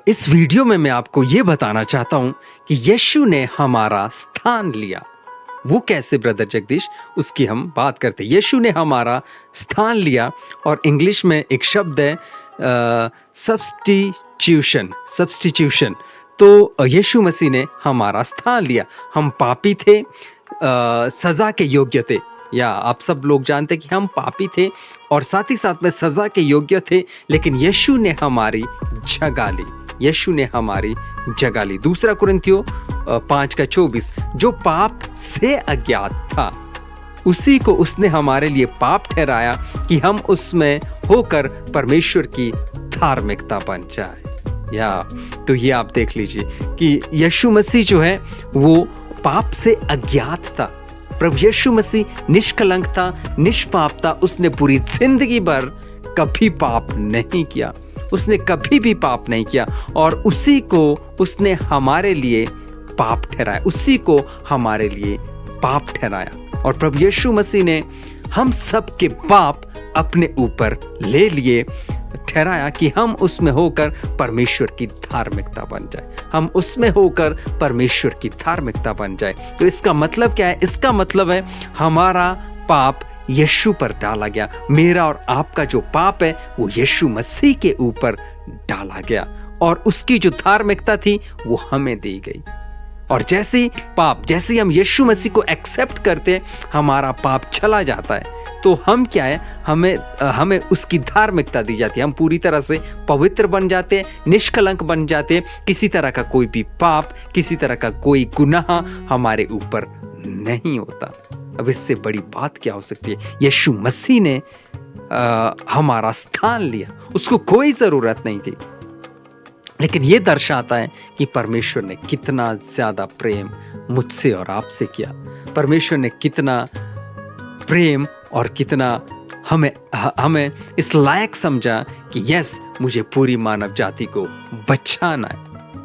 इस वीडियो में मैं आपको ये बताना चाहता हूँ कि यीशु ने हमारा स्थान लिया। वो कैसे ब्रदर जगदीश? उसकी हम बात करते हैं। यीशु ने हमारा स्थान लिया और इंग्लिश में एक शब्द है सब्स्टिट्यूशन। तो यीशु मसीह ने हमारा स्थान लिया। हम पापी थे, सज़ा के योग्य थे, या आप सब लोग जानते कि हम पापी थे और साथ ही साथ में सज़ा के योग्य थे, लेकिन यीशु ने हमारी जगह ली। यीशु ने हमारी जगह ली। दूसरा कुरिन्थियों 5:24, जो पाप से अज्ञात था उसी को उसने हमारे लिए पाप ठहराया कि हम उसमें होकर परमेश्वर की धार्मिकता बन जाए। या तो ये आप देख लीजिए कि यीशु मसीह जो है वो पाप से अज्ञात था। प्रभु यीशु मसीह निष्कलंक था, निष्पाप था। उसने पूरी जिंदगी भर कभी पाप नहीं किया, उसने कभी भी पाप नहीं किया और उसी को उसने हमारे लिए पाप ठहराया, उसी को हमारे लिए पाप ठहराया। और प्रभु यीशु मसीह ने हम सब के पाप अपने ऊपर ले लिए, ठहराया कि हम उसमें होकर परमेश्वर की धार्मिकता बन जाए, हम उसमें होकर परमेश्वर की धार्मिकता बन जाए। तो इसका मतलब क्या है? इसका मतलब है हमारा पाप यीशु पर डाला गया। मेरा और आपका जो पाप है वो यीशु मसीह के ऊपर डाला गया और उसकी जो धार्मिकता थी वो हमें दी गई। और जैसे ही हम यीशु मसीह को एक्सेप्ट करते हैं, हमारा पाप चला जाता है। तो हम क्या है, हमें उसकी धार्मिकता दी जाती है। हम पूरी तरह से पवित्र बन जाते हैं, निष्कलंक बन जाते हैं। किसी तरह का कोई भी पाप, किसी तरह का कोई गुनाह हमारे ऊपर नहीं होता। अब इससे बड़ी बात क्या हो सकती है? यीशु मसीह ने हमारा स्थान लिया, उसको कोई जरूरत नहीं थी, लेकिन यह दर्शाता है कि परमेश्वर ने कितना ज्यादा प्रेम मुझसे और आपसे किया। परमेश्वर ने कितना प्रेम और कितना हमें इस लायक समझा कि यस, मुझे पूरी मानव जाति को बचाना है।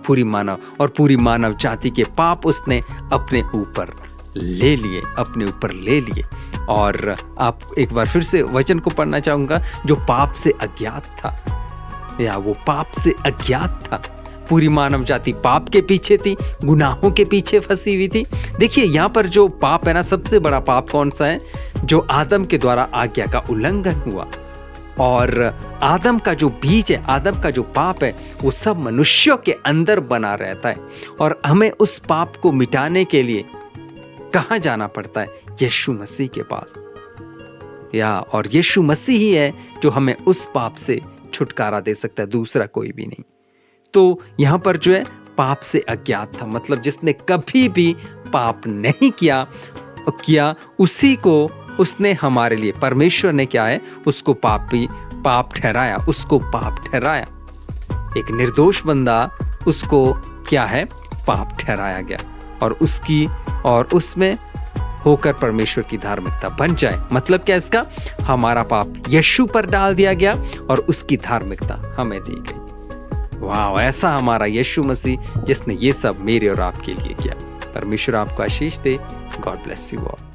पूरी मानव जाति के पाप उसने अपने ऊपर ले लिए। और आप एक बार फिर से वचन को पढ़ना चाहूंगा, जो पाप से अज्ञात था, या वो पाप से अज्ञात था। पूरी मानव जाति पाप के पीछे थी, गुनाहों के पीछे फंसी हुई थी। देखिए यहाँ पर जो पाप है ना, सबसे बड़ा पाप कौन सा है? जो आदम के द्वारा आज्ञा का उल्लंघन हुआ। और आदम का जो बीज है, आदम का जो पाप है, वो सब मनुष्यों के अंदर बना रहता है और हमें उस पाप को मिटाने के लिए कहाँ जाना पड़ता है? यीशु मसीह के पास। और यीशु मसीह ही है जो हमें उस पाप से छुटकारा दे सकता है, दूसरा कोई भी नहीं। तो यहाँ पर जो है पाप से अज्ञात था, मतलब जिसने कभी भी पाप नहीं किया उसी को उसने हमारे लिए, परमेश्वर ने क्या है, उसको पाप ठहराया, उसको पाप ठहराया। एक निर्दोष बंदा, उसको क्या है, पाप ठहराया गया और उसमें होकर परमेश्वर की धार्मिकता बन जाए। मतलब क्या इसका? हमारा पाप यीशु पर डाल दिया गया और उसकी धार्मिकता हमें दी गई। वाह, ऐसा हमारा यीशु मसीह जिसने ये सब मेरे और आपके लिए किया। परमेश्वर आपको आशीष दे। God bless you all.